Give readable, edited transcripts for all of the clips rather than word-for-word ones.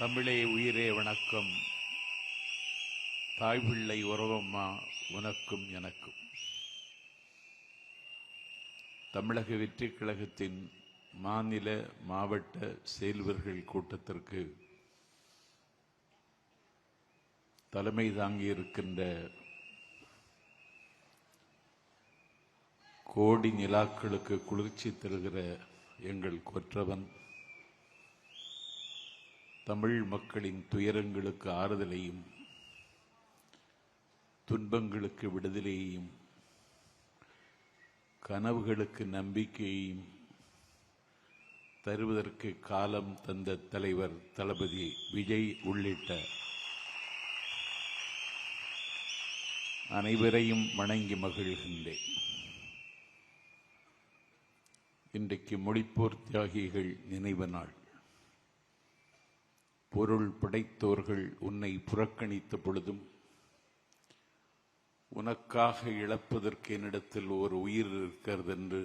தமிழே உயிரே வணக்கம். தாய்பிள்ளை உறவம்மா உனக்கும் எனக்கும். தமிழக வெற்றிக் கழகத்தின் மாநில மாவட்ட செயல்வர்கள் கூட்டத்திற்கு தலைமை தாங்கியிருக்கின்ற கோடி நிலாக்களுக்கு குளிர்ச்சி தருகிற எங்கள் கொற்றவன், தமிழ் மக்களின் துயரங்களுக்கு ஆறுதலையும் துன்பங்களுக்கு விடுதலையையும் கனவுகளுக்கு நம்பிக்கையையும் தருவதற்கு காலம் தந்த தலைவர் தளபதி விஜய் உள்ளிட்ட அனைவரையும் வணங்கி மகிழ்கின்றேன். இன்றைக்கு மொழிப்போர் தியாகிகள் நினைவு நாள். பொருள் படைத்தோர்கள் உன்னை புறக்கணித்த பொழுதும் உனக்காக இழப்பதற்கு என்னிடத்தில் ஒரு உயிர் இருக்கிறது என்று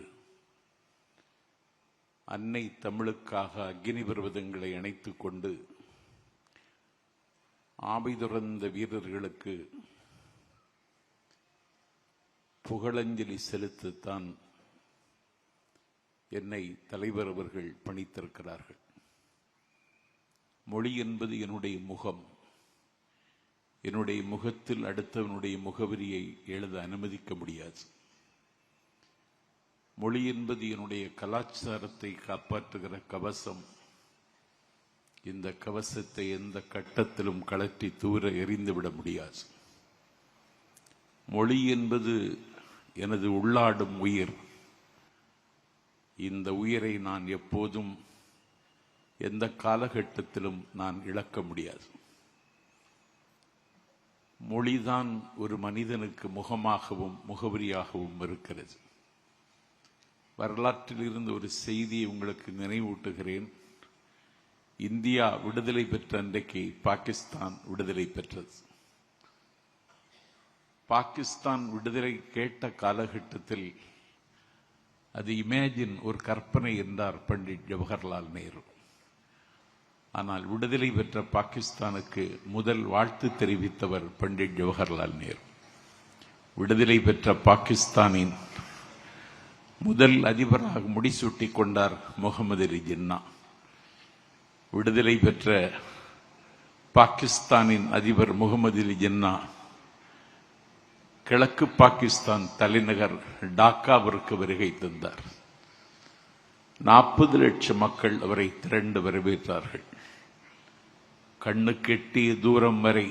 அன்னை தமிழுக்காக அக்னி பர்வதங்களை அணைத்துக் கொண்டு ஆவி துறந்த வீரர்களுக்கு புகழஞ்சலி செலுத்தத்தான் என்னை தலைவர் அவர்கள் பணித்திருக்கிறார்கள். மொழி என்பது என்னுடைய முகம். என்னுடைய முகத்தில் அடுத்தவனுடைய முகவரியை எழுத அனுமதிக்க முடியாது. மொழி என்பது என்னுடைய கலாச்சாரத்தை காப்பாற்றுகிற கவசம். இந்த கவசத்தை எந்த கட்டத்திலும் கழற்றி தூர எறிந்துவிட முடியாது. மொழி என்பது எனது உள்ளாடும் உயிர். இந்த உயிரை நான் எப்போதும் எந்த காலகட்டத்திலும் நான் இழக்க முடியாது. மொழிதான் ஒரு மனிதனுக்கு முகமாகவும் முகவரியாகவும் இருக்கிறது. வரலாற்றில் இருந்து ஒரு செய்தியை உங்களுக்கு நினைவூட்டுகிறேன். இந்தியா விடுதலை பெற்ற அன்றைக்கு பாகிஸ்தான் விடுதலை பெற்றது. பாகிஸ்தான் விடுதலை கேட்ட காலகட்டத்தில் அது இமேஜின், ஒரு கற்பனை என்றார் பண்டிட் ஜவஹர்லால் நேரு. ஆனால் விடுதலை பெற்ற பாகிஸ்தானுக்கு முதல் வாழ்த்து தெரிவித்தவர் பண்டிட் ஜவஹர்லால் நேரு. விடுதலை பெற்ற பாகிஸ்தானின் முதல் அதிபராக முடிசூட்டிக் கொண்டார் முகமது அலி ஜின்னா. விடுதலை பெற்ற பாகிஸ்தானின் அதிபர் முகமது அலி ஜின்னா கிழக்கு பாகிஸ்தான் தலைநகர் டாக்காவிற்கு வருகை தந்தார். 40 லட்சம் மக்கள் அவரை திரண்டு வரவேற்றார்கள். கண்ணுக்கு எட்டிய தூரம் வரை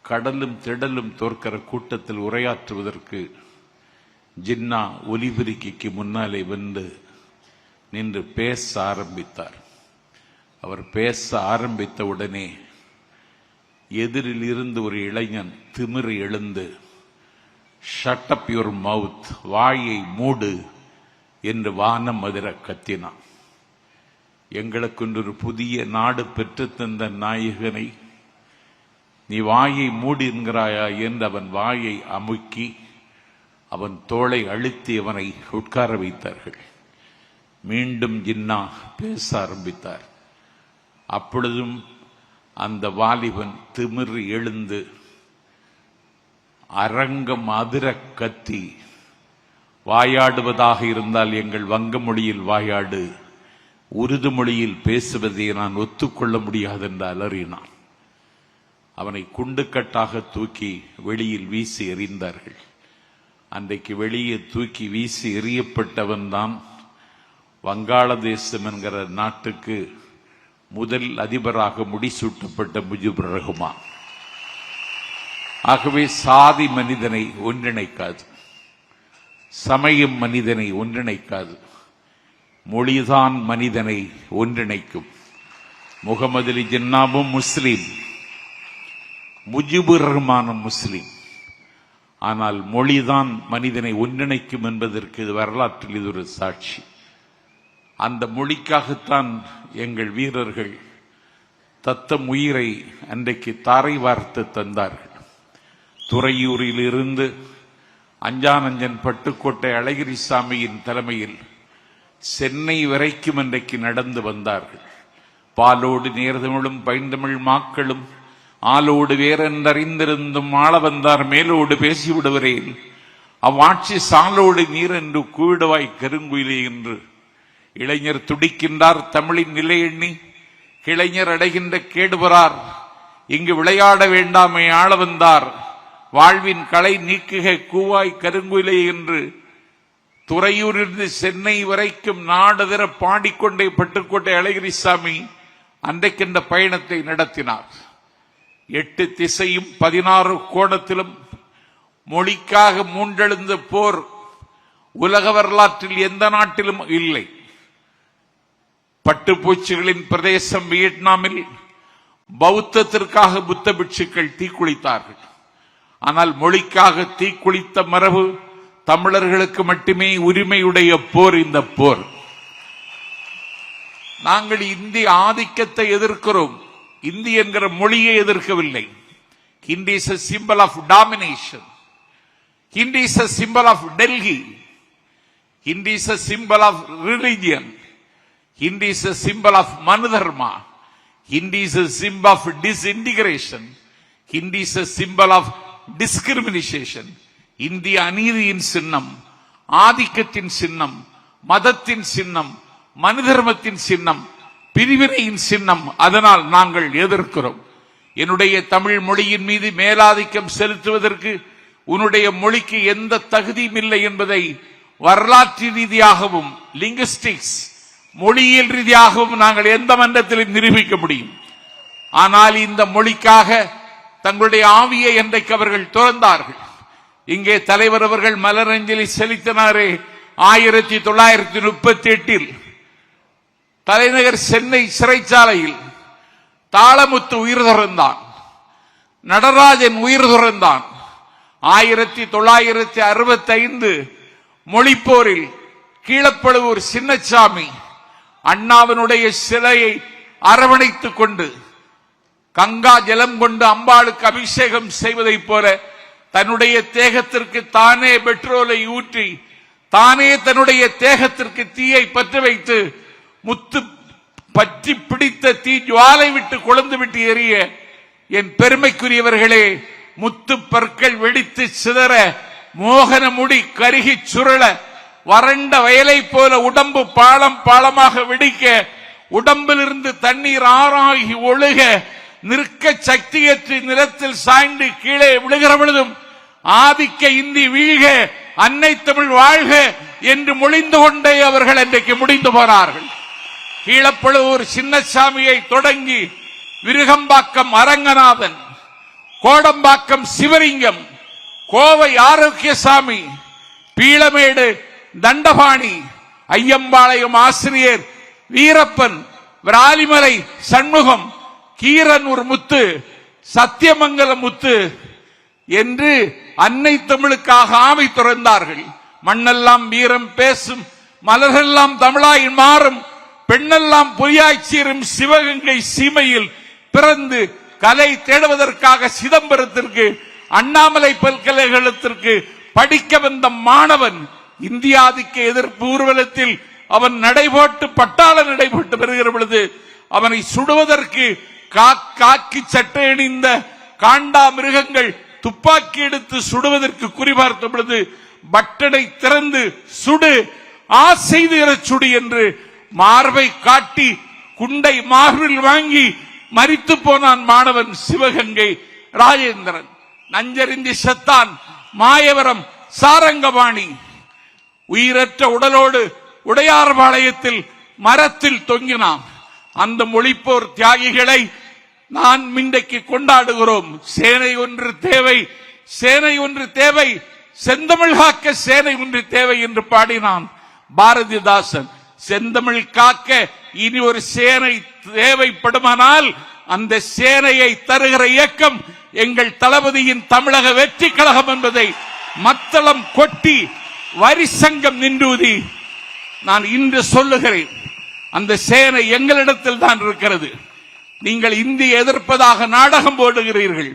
கடலும் திடலும் தோற்கிற கூட்டத்தில் உரையாற்றுவதற்கு ஜின்னா ஒலிபெருக்கிக்கு முன்னாலே வந்து நின்று பேச ஆரம்பித்தார். அவர் பேச ஆரம்பித்த உடனே எதிரில் இருந்து ஒரு இளைஞன் திமிரு எழுந்து, ஷட் அப் யுவர் மவுத், வாயை மூடு என்று வானம் அதிர கத்தினான். எங்களுக்கு ஒரு புதிய நாடு பெற்றுத்தந்த நாயகனை நீ வாயை மூடி என்கிறாயா என்று அவன் வாயை அமுக்கி அவன் தோளை அழுத்தி அவனை உட்கார வைத்தார்கள். மீண்டும் ஜின்னா பேச ஆரம்பித்தார். அப்பொழுதும் அந்த வாலிபன் திமிரு எழுந்து அரங்கம் அதிர கத்தி, வாயாடுவதாக இருந்தால் எங்கள் வங்க மொழியில் வாயாடு, உருது மொழியில் பேசுவதை நான் ஒத்துக்கொள்ள முடியாது என்று அலறினான். அவனை குண்டுக்கட்டாக தூக்கி வெளியில் வீசி எறிந்தார்கள். அன்றைக்கு வெளியே தூக்கி வீசி எறியப்பட்டவன் தான் வங்காளதேசம் என்கிற நாட்டுக்கு முதல் அதிபராக முடிசூட்டப்பட்ட முஜிபுர் ரஹ்மான். ஆகவே சாதி மனிதனை ஒன்றிணைக்காது, சமயம் மனிதனை ஒன்றிணைக்காது, மொழிதான் மனிதனை ஒன்றிணைக்கும். முகமது அலி ஜின்னாவும் முஸ்லீம், முஜிபுர் ரஹ்மானும் முஸ்லீம். ஆனால் மொழிதான் மனிதனை ஒன்றிணைக்கும் என்பதற்கு வரலாற்றில் இது ஒரு சாட்சி. அந்த மொழிக்காகத்தான் எங்கள் வீரர்கள் தத்தம் உயிரை அன்றைக்கு தாரை வார்த்து தந்தார்கள். துறையூரில் இருந்து அஞ்சானஞ்சன் பட்டுக்கோட்டை அழகிரிசாமியின் தலைமையில் சென்னை வரைக்கும் அன்றைக்கு நடந்து வந்தார்கள். பாலோடு நேர்தமிழும் பைந்தமிழ் மாக்களும் ஆளோடு வேறென்றறிந்திருந்தும் ஆள வந்தார் மேலோடு பேசிவிடுவரேன் அவ்வாட்சி சாலோடு நீர் என்று கூவிடுவாய் கருங்குயிலே என்று இளைஞர் துடிக்கின்றார் தமிழின் நிலை எண்ணி கிளைஞர் அடைகின்ற கேடுபறார் இங்கு விளையாட வேண்டாமே ஆள வந்தார் வாழ்வின் களை நீக்குக கூவாய் கருங்குயிலே என்று துறையூரிலிருந்து சென்னை வரைக்கும் நாடுதர பாடிக்கொண்டே பட்டுக்கோட்டை அழகிரிசாமி அன்றைக்கின்ற பயணத்தை நடத்தினார். 8 திசையும் 16 கோணத்திலும் மொழிக்காக மூண்டெழுந்த போர் உலக வரலாற்றில் எந்த நாட்டிலும் இல்லை. பட்டுப்பூச்சிகளின் பிரதேசம் வியட்நாமில் பௌத்தத்திற்காக புத்த பிட்சுக்கள் தீக்குளித்தார்கள். ஆனால் மொழிக்காக தீக்குளித்த மரபு தமிழர்களுக்கு மட்டுமே உரிமையுடைய போர் இந்த போர். நாங்கள் இந்திய ஆதிக்கத்தை எதிர்க்கிறோம், இந்தி என்கிற மொழியை எதிர்க்கவில்லை. Hindi is a symbol of domination. Hindi is a symbol of Delhi. Hindi is a symbol of religion. Hindi is a symbol of Manudharma. Hindi is a symbol of disintegration. Hindi is a symbol of discrimination. இந்திய அநீதியின் சின்னம், ஆதிக்கத்தின் சின்னம், மதத்தின் சின்னம், மனுதர்மத்தின் சின்னம், பிரிவினையின் சின்னம். அதனால் நாங்கள் எதிர்க்கிறோம். என்னுடைய தமிழ் மொழியின் மீது மேலாதிக்கம் செலுத்துவதற்கு உன்னுடைய மொழிக்கு எந்த தகுதியும் இல்லை என்பதை வரலாற்று ரீதியாகவும் லிங்குஸ்டிக்ஸ் மொழியியல் ரீதியாகவும் நாங்கள் எந்த மன்றத்திலும் நிரூபிக்க முடியும். ஆனால் இந்த மொழிக்காக தங்களுடைய ஆவியை என்றைக்கு அவர்கள் துறந்தார்கள். இங்கே தலைவர் அவர்கள் மலரஞ்சலி செலுத்தினாரே 1938 தலைநகர் சென்னை சிறைச்சாலையில் தாளமுத்து உயிர் துறந்தான், நடராஜன் உயிர் துறந்தான். 1965 மொழிப்போரில் கீழப்பழுவூர் சின்னசாமி அண்ணாவினுடைய சிலையை அரவணைத்துக் கொண்டு கங்கா ஜலம் கொண்டு அம்பாளுக்கு அபிஷேகம் செய்வதைப் போல தன்னுடைய தேகத்திற்கு தானே பெட்ரோலை ஊற்றி தானே தன்னுடைய தேகத்திற்கு தீயை பற்ற வைத்து முத்து பற்றி பிடித்த தீ ஜுவாலை விட்டு கொழுந்து விட்டு எரிய என் பெருமைக்குரியவர்களே, முத்து பற்கள் வெடித்து சிதற, மோகன முடி கருகி சுருள, வறண்ட வயலை போல உடம்பு பாலம் பாலமாக வெடிக்க, உடம்பிலிருந்து தண்ணீர் ஆறாகி ஒழுக, நிற்க சக்தியற்று நிலத்தில் சாய்ந்து கீழே விழுகிற பொழுதும் ஆதிக்க இந்தி வீழ்க, அன்னை தமிழ் வாழ்க என்று மொழிந்து கொண்டே அவர்கள் இன்றைக்கு முடிந்து போனார்கள். கீழப்பழுவூர் சின்னசாமியை தொடங்கி விருகம்பாக்கம் அரங்கநாதன், கோடம்பாக்கம் சிவலிங்கம், கோவை ஆரோக்கியசாமி, பீளமேடு தண்டபாணி, ஐயம்பாளையம் ஆசிரியர் வீரப்பன், விராலிமலை சண்முகம், கீரனூர் முத்து, சத்தியமங்கலம் முத்து என்று அன்னை தமிழுக்காக ஆமை துறந்தார்கள். மண்ணெல்லாம் வீரம் பேசும், மலரெல்லாம் தமிழாய் மாறும், பெண்ணெல்லாம் பொய்யாய்ச்சீரும் சிவகங்கை சீமையில் பிறந்து கலை தேடுவதற்காக சிதம்பரத்திற்கு அண்ணாமலை பல்கலைக்கழகத்திற்கு படிக்க வந்த மாணவன் இந்தியாதிக்க எதிர்ப்பு ஊர்வலத்தில் அவன் நடைபோட்டு பட்டாள நடைபோட்டு வருகிற பொழுது அவனை சுடுவதற்கு காக்கி சட்டை அணிந்த காண்டா மிருகங்கள் துப்பாக்கி எடுத்து சுடுவதற்கு குறிபார்த்த பொழுது பட்டனை திறந்து சுடு ஆசெய்து சுடு என்று மார்பை காட்டி குண்டை மார்பில் வாங்கி மரித்து போனான் மாணவன் சிவகங்கை ராஜேந்திரன். நஞ்சறிந்தி செத்தான் மாயவரம் சாரங்கபாணி. உயிரற்ற உடலோடு உடையார்பாளையத்தில் மரத்தில் தொங்கினான். அந்த மொழிப்போர் தியாகிகளை நான் இன்றைக்கு கொண்டாடுகிறோம். சேனை ஒன்று தேவை, சேனை ஒன்று தேவை, செந்தமிழ் காக்க சேனை ஒன்று தேவை என்று பாடினான் பாரதிதாசன். செந்தமிழ் காக்க இனி ஒரு சேனை தேவைப்படுமானால் அந்த சேனையை தருகிற இயக்கம் எங்கள் தளபதியின் தமிழக வெற்றி கழகம் என்பதை மத்தளம் கொட்டி வரி சங்கம் நின்றூதி நான் இன்று சொல்லுகிறேன். அந்த சேனை எங்களிடத்தில் தான் இருக்கிறது. நீங்கள் இந்திய எதிர்ப்பதாக நாடகம் போடுகிறீர்கள்.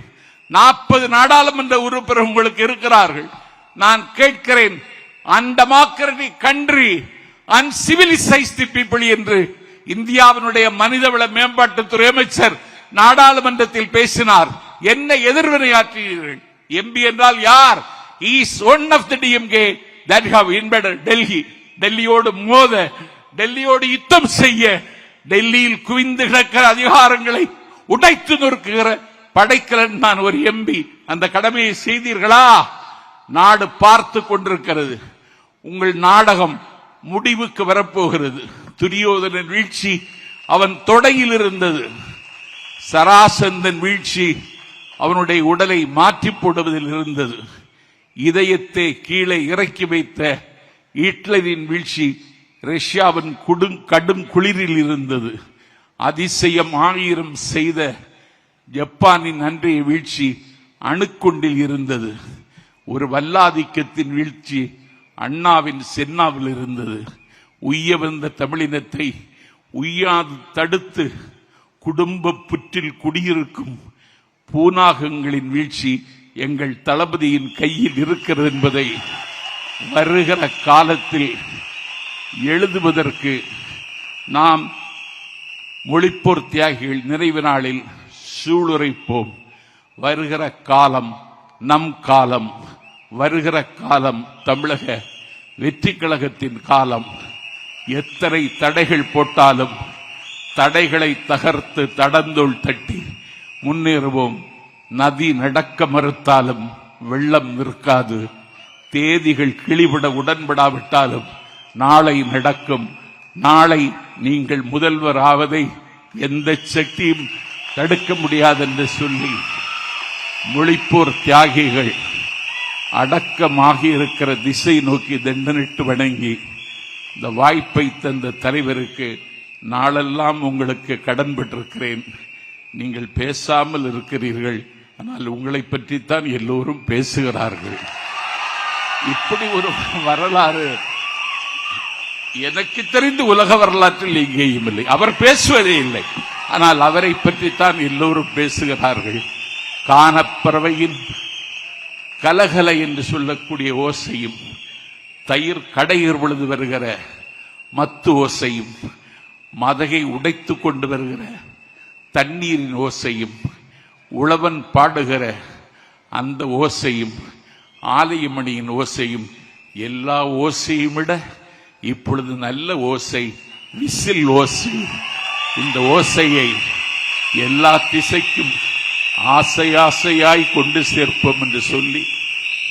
40 நாடாளுமன்ற உறுப்பினர் உங்களுக்கு இருக்கிறார்கள். நான் கேட்கிறேன், அண்டெமோக்ராட்டிக் கண்ட்ரி அன்சிவிலைஸ்டு பீப்புள் என்று இந்தியாவினுடைய மனிதவள மேம்பாட்டுத்துறை அமைச்சர் நாடாளுமன்றத்தில் பேசினார். என்ன எதிர்வினையாற்றினீர்கள்? எம்பி என்றால் யார்? Is one of the DMK that have invaded Delhi. டெல்லியோடு மோத, டெல்லியோடு யுத்தம் செய்ய, டெல்லியில் குவிந்து கிடக்கிற அதிகாரங்களை உடைத்து நொறுக்குகிற படைக்கலன் நான் ஒரு எம்பி. அந்த கடமையை செய்தீர்களா? நாடு பார்த்து கொண்டிருக்கிறது. உங்கள் நாடகம் முடிவுக்கு வரப்போகிறது. துரியோதனன் வீழ்ச்சி அவன் தொடையில் இருந்தது. சராசந்தன் வீழ்ச்சி அவனுடைய உடலை மாற்றி போடுவதில் இருந்தது. இதயத்தை கீழே இறக்கி வைத்த ஹிட்லரின் வீழ்ச்சி ரஷ்யாவின் கடும் குளிரில் இருந்தது. அதிசயம் 1000 செய்த ஜப்பானின் அன்றைய வீழ்ச்சி அணுக்குண்டில் இருந்தது. ஒரு வல்லாதிக்கத்தின் வீழ்ச்சி அண்ணாவின் சென்னாவில் இருந்தது. உய்ய வந்த தமிழினத்தை உய்யாது தடுத்து குடும்ப புற்றில் குடியிருக்கும் பூனாகங்களின் வீழ்ச்சி எங்கள் தளபதியின் கையில் இருக்கிறது என்பதை வருகிற காலத்தில் எழுதுவதற்கு நாம் மொழிப்போர் தியாகிகள் நிறைவு நாளில் சூளுரைப்போம். வருகிற காலம் நம் காலம். வருகிற காலம் தமிழக வெற்றி கழகத்தின் காலம். எத்தனை தடைகள் போட்டாலும் தடைகளை தகர்த்து தடந்தோள் தட்டி முன்னேறுவோம். நதி நடக்க மறுத்தாலும் வெள்ளம் நிற்காது. தேதிகள் கிளிவிட உடன்படாவிட்டாலும் நாளை நடக்கும். நாளை நீங்கள் முதல்வர் ஆவதை எந்த சக்தியும் தடுக்க முடியாது என்று சொல்லி மொழிப்போர் தியாகிகள் அடக்கமாகி இருக்கிற திசை நோக்கி தண்டனிட்டு வணங்கி இந்த வாய்ப்பை தந்த தலைவருக்கு நாளெல்லாம் உங்களுக்கு கடன் பெற்றிருக்கிறேன். நீங்கள் பேசாமல் இருக்கிறீர்கள், ஆனால் உங்களை பற்றித்தான் எல்லோரும் பேசுகிறார்கள். இப்படி ஒரு வரலாறு எனக்கு தெரிந்து உலக வரலாற்றில் எங்கேயும் இல்லை. அவர் பேசுவதே இல்லை, ஆனால் அவரை பற்றித்தான் எல்லோரும் பேசுகிறார்கள். கானப்பறவையின் கலகலை என்று சொல்லக்கூடிய ஓசையும், தயிர் கடையர் பொழுது வருகிற மத்து ஓசையும், மதகை உடைத்து கொண்டு வருகிற தண்ணீரின் ஓசையும், உழவன் பாடுகிற அந்த ஓசையும், ஆலயமணியின் ஓசையும், எல்லா ஓசையும் விட இப்பொழுது நல்ல ஓசை விசில் ஓசை. இந்த ஓசையை எல்லா திசைக்கும் ஆசை ஆசையாய் கொண்டு சேர்ப்போம் என்று சொல்லி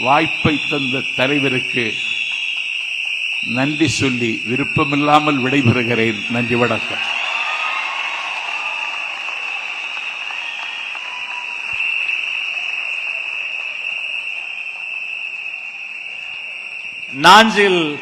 வாய்ப்பை தந்த தலைவருக்கு நன்றி சொல்லி விருப்பமில்லாமல் விடைபெறுகிறேன். நன்றி, வணக்கம். நாஞ்சில்